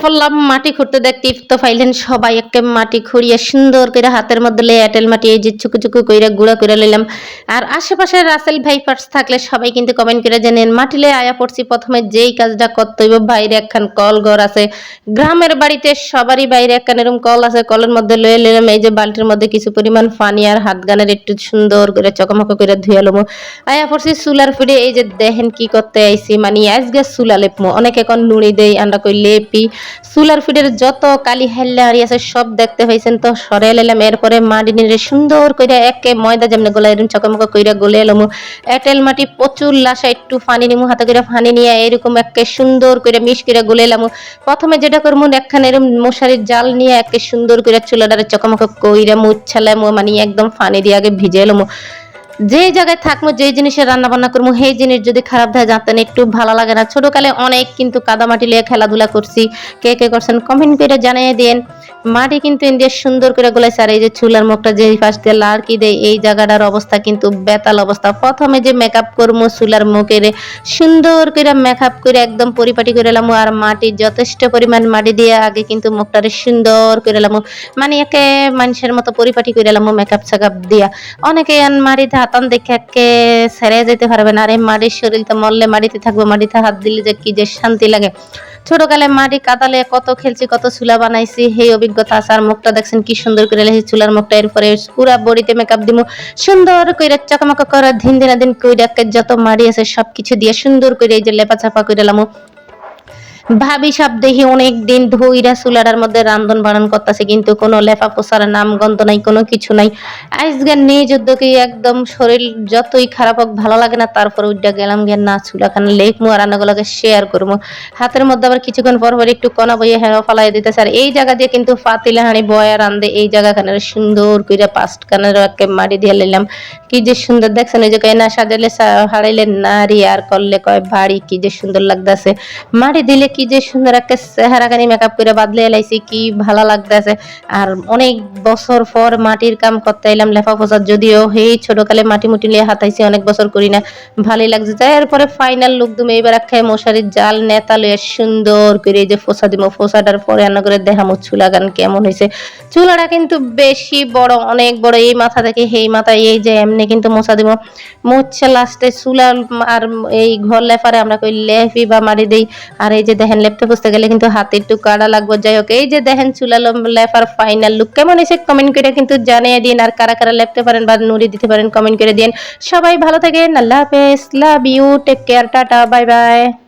পড়লাম মাটি খুঁড়তে দেখতে তো ফাইলেন সবাই একে মাটি খুঁড়িয়ে সুন্দর করে হাতের মধ্যে লয়ে এঁটেল মাটি এই যে চুকু চুকু কইরা গুঁড়া করে লইলাম। আর আশেপাশে রাসেল ভাই ফার্স থাকলে সবাই কিন্তু কমেন্ট করে জানেন মাটি লয়ে আয়া পড়ছি প্রথমে যেই কাজটা করতে হইব বাইরে একখান কল ঘর আছে গ্রামের বাড়িতে সবারই বাইরে একখান এরকম কল আছে কলের মধ্যে লয়ে লইলাম এই যে বালতির মধ্যে কিছু পরিমাণ পানি আর হাত গানের একটু সুন্দর করে চকমক করে ধুয়ে লমু। আয়া পড়ছি চুলার ফিরে এই যে দেখেন কি করতে আইছি মানে আজকে চুলা লেপমু অনেকে এখন নুড়ি দেই আমরা কই লেপি চুলার ফিটের যত কালি হেল্লা হারি আছে সব দেখতে পাইছেন তো সরে এলাম। এরপরে মাটি নিয়ে সুন্দর করে একে ময়দা যেমন গোলা এরকম চকমক কইরা গলে এলাম। এঁটেল মাটি প্রচুর লাসা একটু পানি নিমু হাতে করে পানি নিয়ে এরকম একে সুন্দর করে মিশ করে গলে এলাম। প্রথমে যেটা করবো একখানে এরকম মশারির জাল নিয়ে একে সুন্দর করে চুলাটারে চকমক কইরা মুছালাম মানে একদম পানি দিয়ে আগে ভিজে এলাম। যে জায়গায় থাকবো যে জিনিসের রান্না বান্না করবো সেই জিনিস যদি খারাপ হয় জানতেন একটু ভালো লাগে না। ছোটকালে অনেক কিন্তু কাদামাটি লিয়ে খেলাধুলা করছি, কে কে করছেন কমেন্ট করে জানিয়ে দেন। মাটি কিন্তু ইন্ডিয়া সুন্দর করে গোলাইছে আর এই যে চুলার মুখটা যে পাশ দিয়ে লাড়কি দেয় এই জায়গাটার অবস্থা কিন্তু বেতাল অবস্থা। প্রথমে যে মেকআপ করবো চুলার মুখের সুন্দর করে মেকআপ করে একদম পরিপাটি করে এলাম আর মাটি যথেষ্ট পরিমাণ মাটি দিয়ে আগে কিন্তু মুখটারে সুন্দর করে এলাম মানে একে মানুষের মতো পরিপাটি করে এলাম মেকআপ সেকআপ দিয়া। অনেকে মাটিতে হাতান দেখে একে ছেড়ে যেতে পারবে না। আরে মাটির শরীর তো মরলে মাটিতে থাকবো, মাটিতে হাত দিলে যে কি যে শান্তি লাগে। ছোটকালে মাটি কাদালে কত খেলছি কত চুলা বানাইছি সেই অভিজ্ঞতা আছে। আর মুখটা দেখছেন কি সুন্দর করে লেগেছে চুলার মুখটা। এরপরে পুরা বডিতে মেকআপ দিব সুন্দর করে চকমকা করা দিন দিন কইরা যত মাড়ি আছে সবকিছু দিয়ে সুন্দর করে এই যে লেপা চাপা করে এলাম। ভাবি সব দেখি অনেক দিন ধইরা চুলাটার মধ্যে রান্ধন বাড়ন করতেছে কিন্তু কোনো লেফা পোছার নাম গন্ধ নাই কোনো কিছু নাই। আজকের নিজ উদ্যোগে একদম শরীর যতই খারাপ হোক ভালো লাগে না তারপর উঠা গেলাম গিয়ে না চুলাখানে লেখমু আর রান্নাগুলোকে শেয়ার করবো। হাতের মধ্যে আবার কিছুক্ষণ পর পর একটু কণা বইয়ে হ্যাঁ ফালাই দিতেছে। আর এই জায়গা দিয়ে কিন্তু পাতিলে হাঁড়ি বয়া রান্ধে এই জায়গাখানে সুন্দর করে পাঁচ কানের একে মাটি দিয়ে নিলাম কি যে সুন্দর দেখছেন ওই যে না সাজালে হারাইলে নারী আর করলে কয় বাড়ি কি যে সুন্দর লাগতেছে। মাটি দিলে কি যে সুন্দর একটা চেহারাখানি মেকআপ করে বাদলে এলাইছি কি ভালো লাগতেছে। আর অনেক বছর পর মাটির কাম করতে এলাম লেফা পোছার যদিও এই ছোটকালে মাটি মুটি নিয়ে হাতাইছি অনেক বছর করি না ভালোই লাগছে। যাই এরপরে ফাইনাল লুক তুমি এইবার খাই মশারির জাল নেতা লয়ে সুন্দর করে এই যে ফোসা দিব ফোসাটার পরে রান্না করে দেখামো চুলা গান কেমন হয়েছে। চুলাটা কিন্তু বেশি বড় অনেক বড় এই মাথা থেকে এই মাথা এই যে এমনি কিন্তু মোছা দিব মুছে লাস্টে চুলা আর এই ঘর লেফারে আমরা কই লেফি বা মারি দেই। আর এই যে দেখেন লেপতে বসতে গেলে কিন্তু হাতে একটু কাড়া লাগবে। যাই হোক এই যে দেখেন চুলা লেফার ফাইনাল লুক কেমন হয়েছে কমেন্ট করে কিন্তু জানিয়ে দিন। আর কারা কারা লেপতে পারেন বা নুড়ি দিতে পারেন কমেন্ট করে দিন। সবাই ভালো থাকেন, আল্লাহ হাফেজ, love you, take care, tata, bye by.